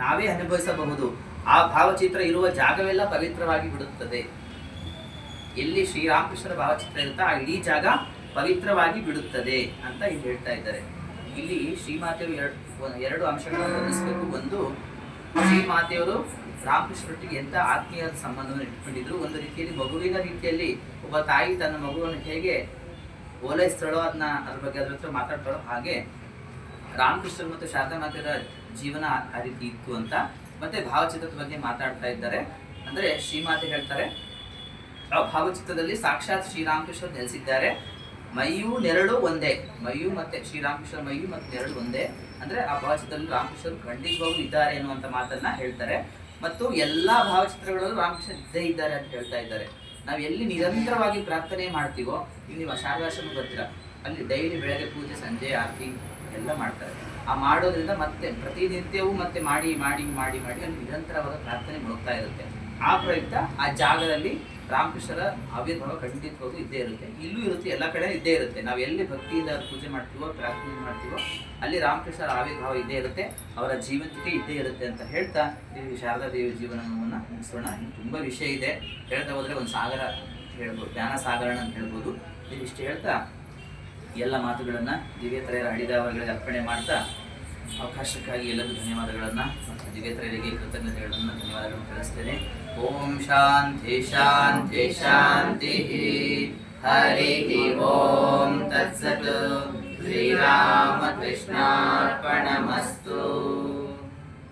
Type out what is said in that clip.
ನಾವೇ ಅನುಭವಿಸಬಹುದು. ಆ ಭಾವಚಿತ್ರ ಇರುವ ಜಾಗವೆಲ್ಲ ಪವಿತ್ರವಾಗಿ ಬಿಡುತ್ತದೆ. ಎಲ್ಲಿ ಶ್ರೀರಾಮಕೃಷ್ಣರ ಭಾವಚಿತ್ರ ಇರುತ್ತಾ ಆ ಇಡೀ ಜಾಗ ಪವಿತ್ರವಾಗಿ ಬಿಡುತ್ತದೆ ಅಂತ ಇಲ್ಲಿ ಹೇಳ್ತಾ ಇದ್ದಾರೆ. ಇಲ್ಲಿ ಶ್ರೀಮಾತೆಯವರು ಎರಡು ಅಂಶಗಳನ್ನು ಗಮನಿಸಬೇಕು. ಒಂದು, ಶ್ರೀಮಾತೆಯವರು ರಾಮಕೃಷ್ಣರೊಟ್ಟಿಗೆ ಎಂತ ಆತ್ಮೀಯ ಸಂಬಂಧವನ್ನು ಇಟ್ಕೊಂಡಿದ್ರು. ಒಂದು ರೀತಿಯಲ್ಲಿ ಮಗುವಿನ ರೀತಿಯಲ್ಲಿ ಒಬ್ಬ ತಾಯಿ ತನ್ನ ಮಗುವನ್ನು ಹೇಗೆ ಓಲೈಸ್ತಾಳೋ ಅದ್ರ ಬಗ್ಗೆ ಅದ್ರ ಹತ್ರ ಮಾತಾಡ್ತಾಳೋ ಹಾಗೆ ರಾಮಕೃಷ್ಣ ಮತ್ತು ಶಾರದಾ ಮಾತೆಯರ ಜೀವನ ಆ ರೀತಿ ಇತ್ತು ಅಂತ. ಮತ್ತೆ ಭಾವಚಿತ್ರದ ಬಗ್ಗೆ ಮಾತಾಡ್ತಾ ಇದ್ದಾರೆ. ಅಂದ್ರೆ ಶ್ರೀಮಾತೆ ಹೇಳ್ತಾರೆ, ಆ ಭಾವಚಿತ್ರದಲ್ಲಿ ಸಾಕ್ಷಾತ್ ಶ್ರೀರಾಮಕೃಷ್ಣ ನೆಲೆಸಿದ್ದಾರೆ. ಮೈಯು ನೆರಳು ಒಂದೇ. ಮೈಯು ಮತ್ತೆ ಶ್ರೀರಾಮಕೃಷ್ಣ ಮೈಯು ಮತ್ತು ನೆರಳು ಒಂದೇ. ಅಂದ್ರೆ ಆ ಭಾವಚಿತ್ರದಲ್ಲಿ ರಾಮಕೃಷ್ಣರು ಖಂಡಿತವಾಗೂ ಇದ್ದಾರೆ ಎನ್ನುವಂತ ಮಾತನ್ನ ಹೇಳ್ತಾರೆ. ಮತ್ತು ಎಲ್ಲಾ ಭಾವಚಿತ್ರಗಳಲ್ಲೂ ರಾಮಕೃಷ್ಣ ಇದ್ದೇ ಇದ್ದಾರೆ ಅಂತ ಹೇಳ್ತಾ ಇದ್ದಾರೆ. ನಾವು ಎಲ್ಲಿ ನಿರಂತರವಾಗಿ ಪ್ರಾರ್ಥನೆ ಮಾಡ್ತೀವೋ, ಈಗ ನೀವು ಶಾರದಾಶ್ರಮ ಬರ್ತೀರಾ, ಅಲ್ಲಿ ಡೈಲಿ ಬೆಳಗ್ಗೆ ಪೂಜೆ, ಸಂಜೆ ಆರತಿ ಎಲ್ಲ ಮಾಡ್ತಾರೆ. ಆ ಮಾಡೋದ್ರಿಂದ ಮತ್ತೆ ಪ್ರತಿನಿತ್ಯವೂ ಮತ್ತೆ ಮಾಡಿ ಮಾಡಿ ಮಾಡಿ ಮಾಡಿ ಅಲ್ಲಿ ನಿರಂತರವಾದ ಪ್ರಾರ್ಥನೆ ಮುಳುಗ್ತಾ ಇರುತ್ತೆ. ಆ ಪ್ರಯುಕ್ತ ಆ ಜಾಗದಲ್ಲಿ ರಾಮಕೃಷ್ಣರ ಆವಿರ್ಭಾವ ಖಂಡಿತವಾಗೂ ಇದ್ದೇ ಇರುತ್ತೆ. ಇಲ್ಲೂ ಇರುತ್ತೆ, ಎಲ್ಲ ಕಡೆ ಇದ್ದೇ ಇರುತ್ತೆ. ನಾವು ಎಲ್ಲಿ ಭಕ್ತಿಯಿಂದ ಪೂಜೆ ಮಾಡ್ತೀವೋ, ಪ್ರಾರ್ಥನೆ ಮಾಡ್ತೀವೋ, ಅಲ್ಲಿ ರಾಮಕೃಷ್ಣರ ಆವಿರ್ಭಾವ ಇದ್ದೇ ಇರುತ್ತೆ, ಅವರ ಜೀವಂತಿಕೆ ಇದ್ದೇ ಇರುತ್ತೆ ಅಂತ ಹೇಳ್ತಾ ದೇವಿ ಶಾರದಾ ದೇವಿ ಜೀವನವನ್ನು ಮುಗಿಸೋಣ. ಇನ್ನು ತುಂಬ ವಿಷಯ ಇದೆ, ಹೇಳ್ತಾ ಹೋದ್ರೆ ಒಂದು ಸಾಗರ ಹೇಳ್ಬೋದು, ಜ್ಞಾನ ಸಾಗರಣ ಅಂತ ಹೇಳ್ಬೋದು. ಇದಿಷ್ಟು ಹೇಳ್ತಾ ಎಲ್ಲ ಮಾತುಗಳನ್ನು ದಿವ್ಯತರೆಯರ ಅಡಿದಾವಗಳಿಗೆ ಅರ್ಪಣೆ ಮಾಡ್ತಾ ಅವಕಾಶಕ್ಕಾಗಿ ಎಲ್ಲರೂ ಧನ್ಯವಾದಗಳನ್ನು ಮತ್ತು ದಿವ್ಯತರೆಯರಿಗೆ ಕೃತಜ್ಞತೆಗಳನ್ನು ಧನ್ಯವಾದಗಳನ್ನು ತಿಳಿಸ್ತೇನೆ. ಓಂ ಶಾಂತಿ ಶಾಂತಿ ಶಾಂತಿ. ಹರಿ ಓಂ ತತ್ಸತ್. ಶ್ರೀರಾಮಕೃಷ್ಣಾರ್ಪಣಮಸ್ತು.